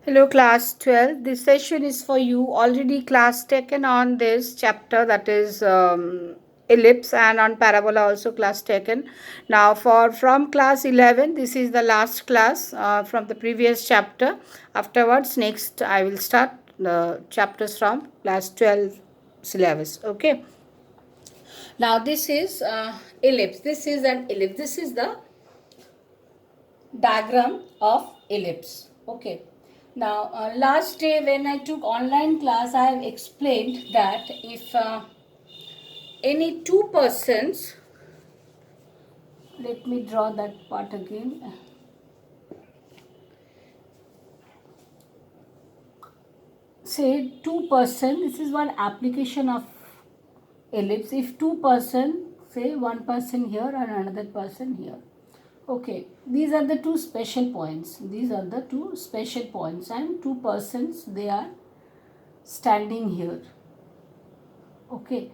Hello class 12. This session is for you. Already class taken on this chapter, that is ellipse, and on parabola also class taken. Now for from class 11, this is the last class from the previous chapter. Afterwards next I will start the chapters from class 12 syllabus. Okay. Now this is ellipse. This is an ellipse. This is the diagram of ellipse. Okay. Now last day when I took online class, I have explained that if any two persons, let me draw that part again. Say two-person, this is one application of ellipse. If two-person, say one person here and another person here. Okay, these are the two special points. These are the two special points, and two persons, they are standing here. Okay,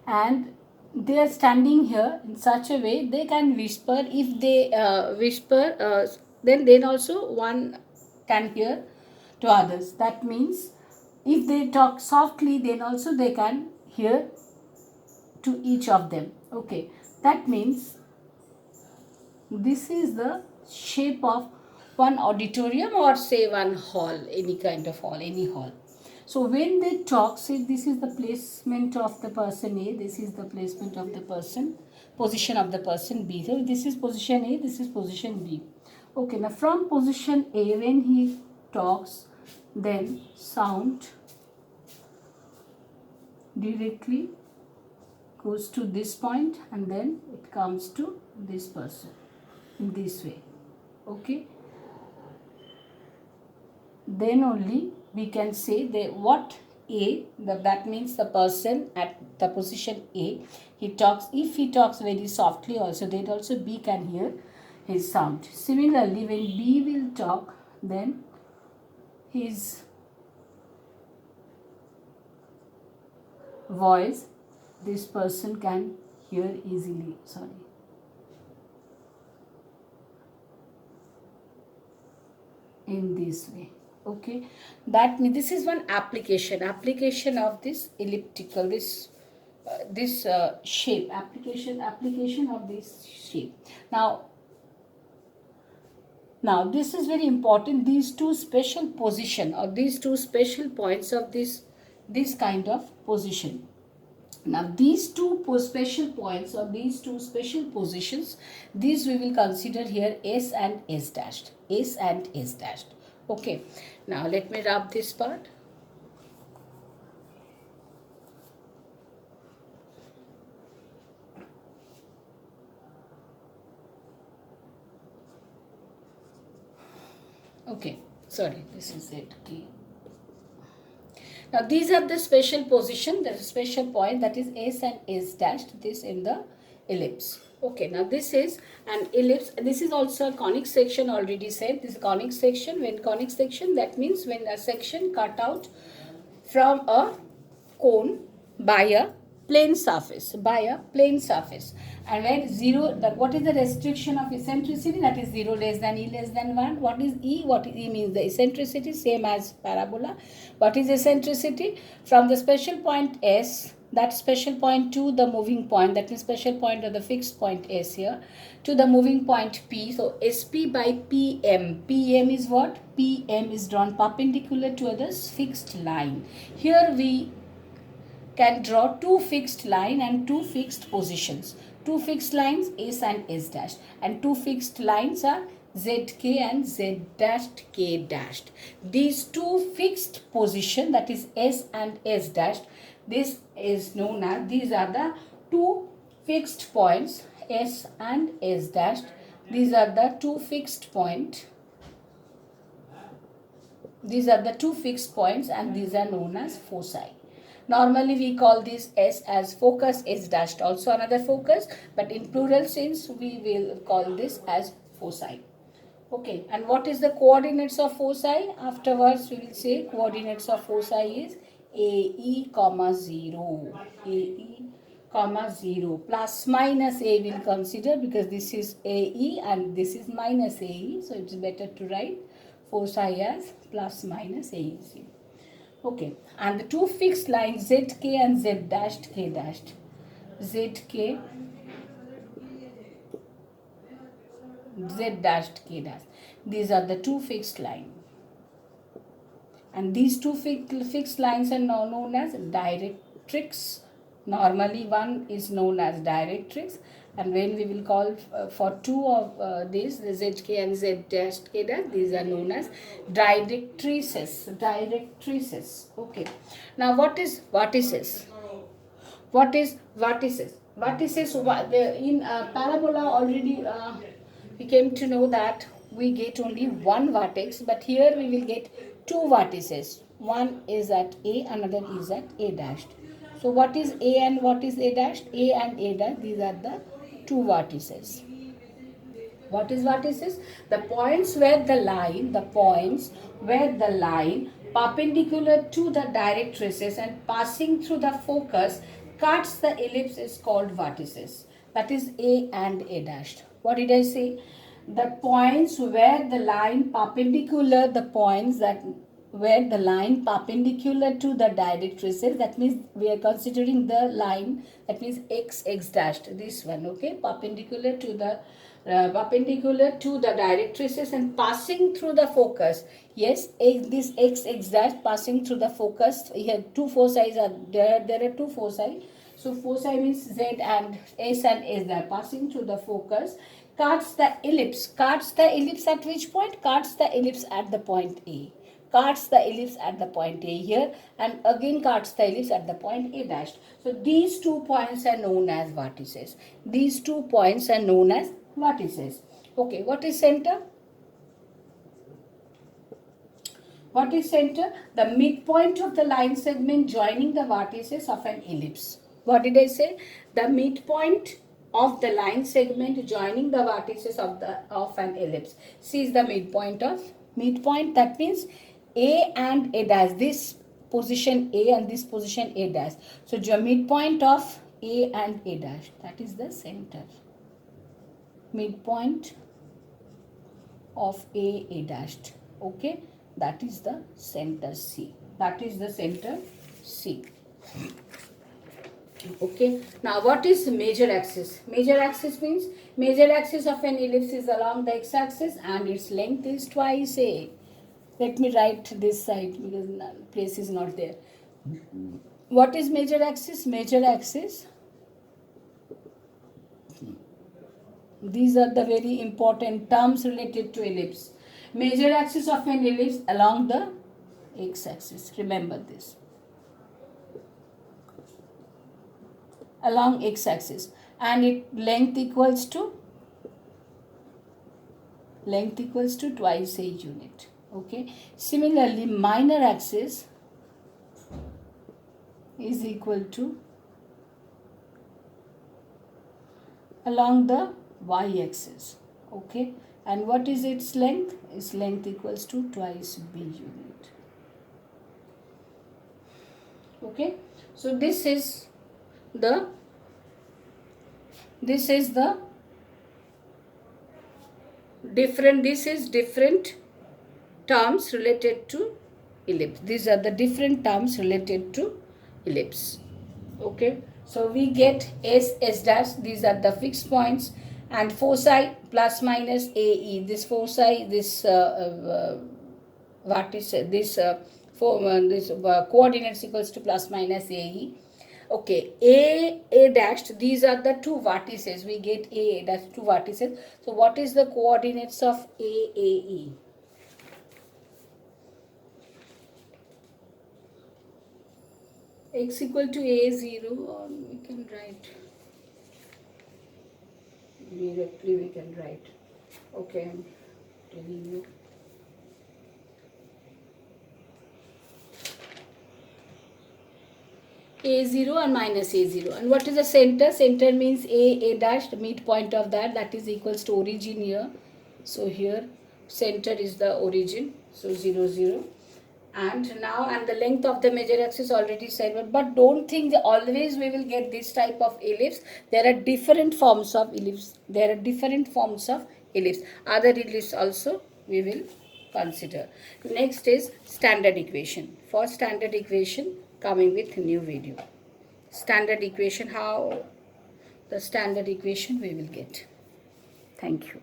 and they are standing here in such a way they can whisper. If they whisper, then also one can hear to others. That means if they talk softly, then also they can hear to each of them. Okay, that means this is the shape of one auditorium, or say one hall, any kind of hall, any hall. So when they talk, say this is the placement of the person A, this is the placement of the position of the person B. So this is position A, this is position B. Okay, now from position A, when he talks, then sound directly goes to this point and then it comes to this person in this way. Okay, then only we can say what A, that means the person at the position A, he talks. If he talks very softly also, then also B can hear his sound. Similarly, when B will talk, then his voice, this person can hear easily. In this way. Okay, that means this is one application of this elliptical, this shape, application of this shape. Now this is very important. These two special position, or these two special points of this kind of position. Now these two special points, or these two special positions, these we will consider here S and S dashed. S and S dashed. Okay. Now let me rub this part. Okay. Sorry, this is it. Okay. Now these are the special position, the special point, that is S and S dashed, this in the ellipse. Okay, now this is an ellipse. This is also a conic section, already said. This is conic section. When conic section, that means when a section cut out from a cone by a plane surface, and when zero, what is the restriction of eccentricity? That is 0 less than E less than 1. What is E? What is E means the eccentricity, same as parabola. What is eccentricity? From the special point S, that special point to the moving point, that means special point or the fixed point S here, to the moving point P. So SP by PM. PM is what? PM is drawn perpendicular to this fixed line. Here we can draw two fixed line and two fixed positions. Two fixed lines, S and S dash, and two fixed lines are ZK and Z dashed K dashed. These two fixed position, that is S and S dashed, this is known as, these are the two fixed points, S and S dashed. These are the two fixed point. These are the two fixed points, and these are known as foci. Normally we call this S as focus, S dashed also another focus, but in plural sense we will call this as foci. Okay, and what is the coordinates of foci? Afterwards we will say coordinates of foci is AE comma 0. AE comma 0. Plus minus A will consider, because this is AE and this is minus AE, so it's better to write foci as plus minus A is 0. Okay, and the two fixed lines zk and z dashed k dashed. Zk, z dashed k dash. These are the two fixed lines. And these two fixed lines are now known as directrix. Normally one is known as directrix, and when we will call for two of these, the zk and z dash k dash, these are known as directrices. Directrices. Okay. Now what is vertices? What is vertices? Vertices in parabola already we came to know that we get only one vertex, but here we will get two vertices. One is at A, another is at A dashed. So what is A and what is A dashed? A and A dash, these are the two vertices. What is vertices? The points where the line, perpendicular to the directrices and passing through the focus cuts the ellipse is called vertices. That is A and A dashed. What did I say? The points where the line perpendicular, where the line perpendicular to the directrices, that means we are considering the line, that means x dashed, this one, okay, perpendicular to the directrices and passing through the focus. Yes, this x dash passing through the focus. Here two foci are there. There are two foci. So foci means z and s there, passing through the focus. Cuts the ellipse. Cuts the ellipse at which point? Cuts the ellipse at the point A. Cuts the ellipse at the point A here, and again cuts the ellipse at the point A dashed. So these 2 points are known as vertices. These 2 points are known as vertices. Okay, what is center? What is center? The midpoint of the line segment joining the vertices of an ellipse. What did I say? The midpoint of the line segment joining the vertices of an ellipse. C is the midpoint. That means A and A dash. This position A and this position A dash. So the midpoint of A and A dash. That is the center. Midpoint of A dashed. Okay, that is the center C. That is the center C. Okay, now what is major axis? Major axis means major axis of an ellipse is along the x-axis and its length is twice A. Let me write this side because place is not there. What is major axis? Major axis, these are the very important terms related to ellipse. Major axis of an ellipse along the x-axis. Remember this. Along x-axis, and its length equals to twice a unit. Okay. Similarly, minor axis is equal to along the y-axis. Okay. And what is its length? Its length equals to twice b unit. Okay. So this is different terms related to ellipse. These are the different terms related to ellipse. Okay, so we get S dash, these are the fixed points, and foci plus minus AE. This foci, this vertex, this coordinates equals to plus minus AE. Okay, A dashed, these are the two vertices. We get A dash, two vertices. So what is the coordinates of AE? X equal to A0, or we can write directly, we can write. Okay, I'm telling you. A0 and minus A0. And what is the center? Center means A dash, the midpoint of that is equals to origin here. So here center is the origin. So 0, 0. And the length of the major axis already said, but don't think that always we will get this type of ellipse. There are different forms of ellipse. Other ellipse also we will consider. Next is standard equation. For standard equation, coming with new video. Standard equation, how the standard equation we will get. Thank you.